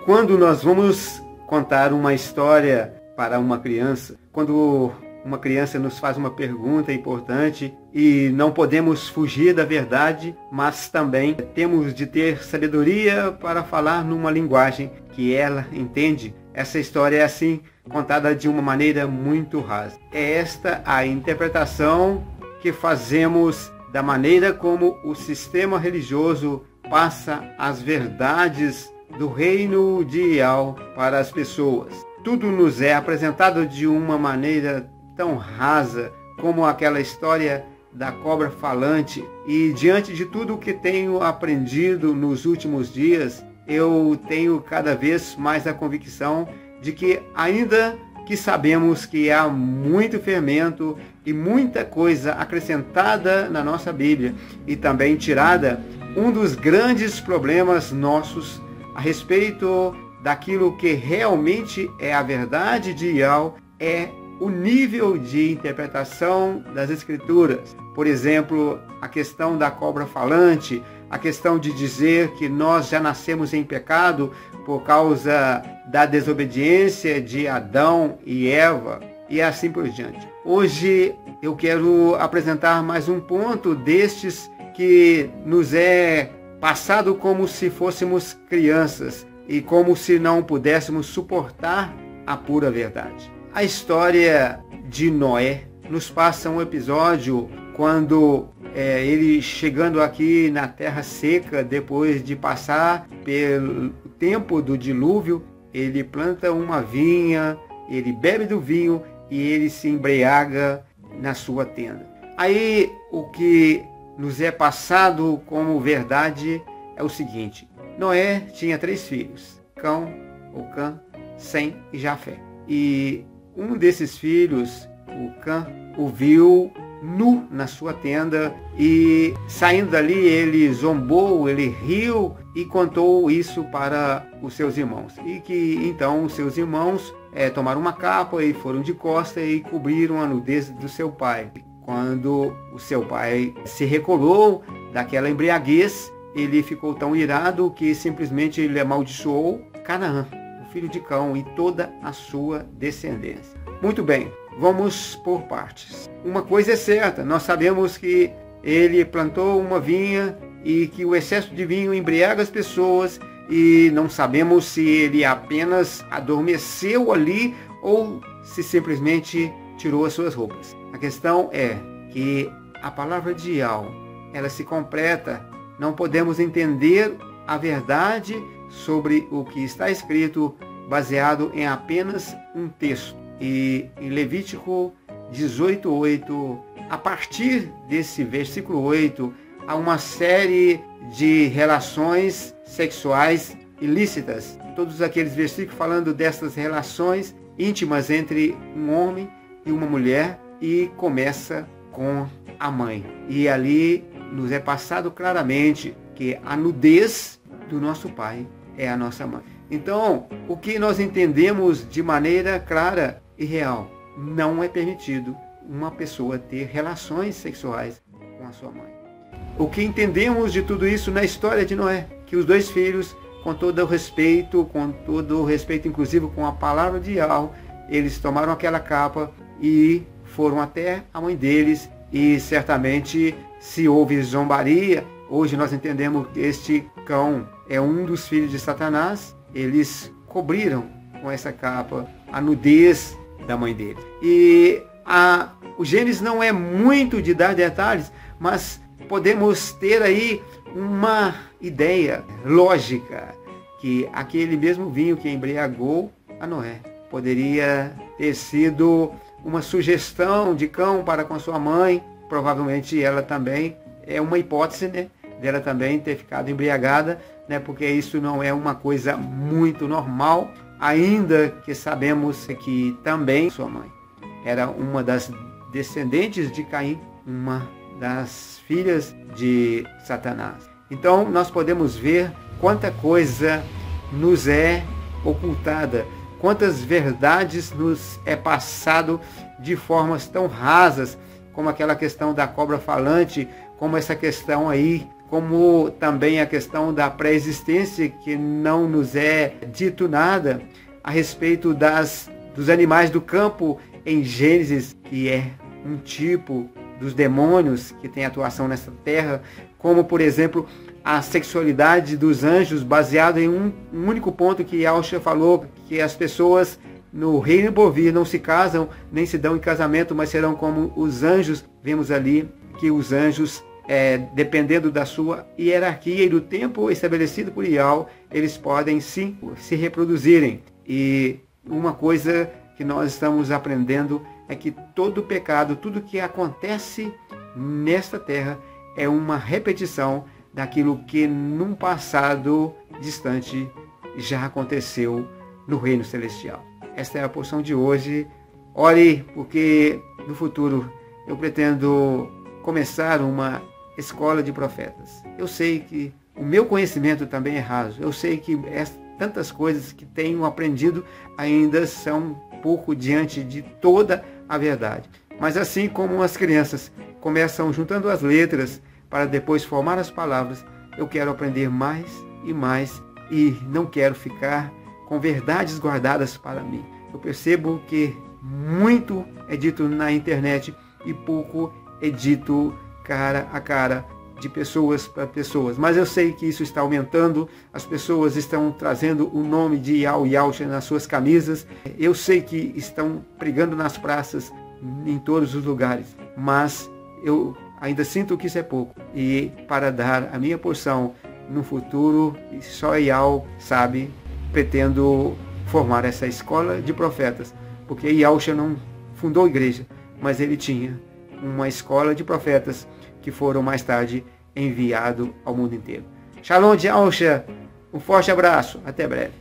Quando nós vamos contar uma história para uma criança, quando uma criança nos faz uma pergunta importante e não podemos fugir da verdade, mas também temos de ter sabedoria para falar numa linguagem que ela entende. Essa história é assim, contada de uma maneira muito rasa. É esta a interpretação que fazemos da maneira como o sistema religioso passa as verdades do reino ideal para as pessoas. Tudo nos é apresentado de uma maneira tão rasa como aquela história da cobra falante. E diante de tudo o que tenho aprendido nos últimos dias, eu tenho cada vez mais a convicção de que, ainda que sabemos que há muito fermento e muita coisa acrescentada na nossa Bíblia e também tirada, um dos grandes problemas nossos a respeito daquilo que realmente é a verdade ideal é o nível de interpretação das Escrituras. Por exemplo, a questão da cobra falante, a questão de dizer que nós já nascemos em pecado por causa da desobediência de Adão e Eva, e assim por diante. Hoje eu quero apresentar mais um ponto destes que nos é passado como se fôssemos crianças e como se não pudéssemos suportar a pura verdade. A história de Noé nos passa um episódio quando ele chegando aqui na terra seca, depois de passar pelo tempo do dilúvio, ele planta uma vinha, ele bebe do vinho e ele se embriaga na sua tenda. Aí o que nos é passado como verdade é o seguinte: Noé tinha 3 filhos, Cão, Sem e Jafé. E um desses filhos, o Cã, o viu nu na sua tenda e, saindo dali, ele zombou, ele riu e contou isso para os seus irmãos. E que então os seus irmãos tomaram uma capa e foram de costa e cobriram a nudez do seu pai. Quando o seu pai se recolou daquela embriaguez, ele ficou tão irado que simplesmente ele amaldiçoou Canaã, o filho de Cão, e toda a sua descendência. Muito bem, vamos por partes. Uma coisa é certa, nós sabemos que ele plantou uma vinha e que o excesso de vinho embriaga as pessoas, e não sabemos se ele apenas adormeceu ali ou se simplesmente tirou as suas roupas. A questão é que a palavra ideal, ela se completa. Não podemos entender a verdade sobre o que está escrito baseado em apenas um texto. E em Levítico 18:8, a partir desse versículo 8, há uma série de relações sexuais ilícitas. Todos aqueles versículos falando dessas relações íntimas entre um homem e uma mulher, e começa com a mãe. E ali nos é passado claramente que a nudez do nosso pai é a nossa mãe. Então, o que nós entendemos de maneira clara e real: não é permitido uma pessoa ter relações sexuais com a sua mãe. O que entendemos de tudo isso na história de Noé? Que os 2 filhos, com todo o respeito inclusive com a palavra de ideal, eles tomaram aquela capa e foram até a mãe deles, e certamente, se houve zombaria, hoje nós entendemos que este Cão é um dos filhos de Satanás. Eles cobriram com essa capa a nudez da mãe dele. E o Gênesis não é muito de dar detalhes, mas podemos ter aí uma ideia lógica que aquele mesmo vinho que embriagou a Noé poderia ter sido uma sugestão de Cão para com sua mãe. Provavelmente ela também, é uma hipótese, né, dela também ter ficado embriagada, né, porque isso não é uma coisa muito normal, ainda que sabemos que também sua mãe era uma das descendentes de Caim, uma das filhas de Satanás. Então nós podemos ver quanta coisa nos é ocultada, quantas verdades nos é passado de formas tão rasas, como aquela questão da cobra falante, como essa questão aí como também a questão da pré-existência, que não nos é dito nada a respeito dos animais do campo em Gênesis, que é um tipo dos demônios que tem atuação nessa terra, como por exemplo a sexualidade dos anjos, baseado em um único ponto que Yahushua falou, que as pessoas no reino bovino não se casam, nem se dão em casamento, mas serão como os anjos. Vemos ali que os anjos, dependendo da sua hierarquia e do tempo estabelecido por Yahweh, eles podem sim se reproduzirem. E uma coisa que nós estamos aprendendo é que todo pecado, tudo que acontece nesta terra é uma repetição daquilo que num passado distante já aconteceu no reino celestial. Esta é a porção de hoje. Ore, porque no futuro eu pretendo começar uma escola de profetas. Eu sei que o meu conhecimento também é raso. Eu sei que tantas coisas que tenho aprendido ainda são pouco diante de toda a verdade. Mas assim como as crianças começam juntando as letras para depois formar as palavras, eu quero aprender mais e mais e não quero ficar com verdades guardadas para mim. Eu percebo que muito é dito na internet e pouco é dito cara a cara, de pessoas para pessoas. Mas eu sei que isso está aumentando, as pessoas estão trazendo o nome de Yahushua nas suas camisas, eu sei que estão pregando nas praças, em todos os lugares, mas eu ainda sinto que isso é pouco. E para dar a minha porção no futuro, só Yahushua sabe, pretendo formar essa escola de profetas, porque Yahushua não fundou igreja, mas ele tinha uma escola de profetas que foram mais tarde enviados ao mundo inteiro. Shalom de Yahushua, um forte abraço, até breve.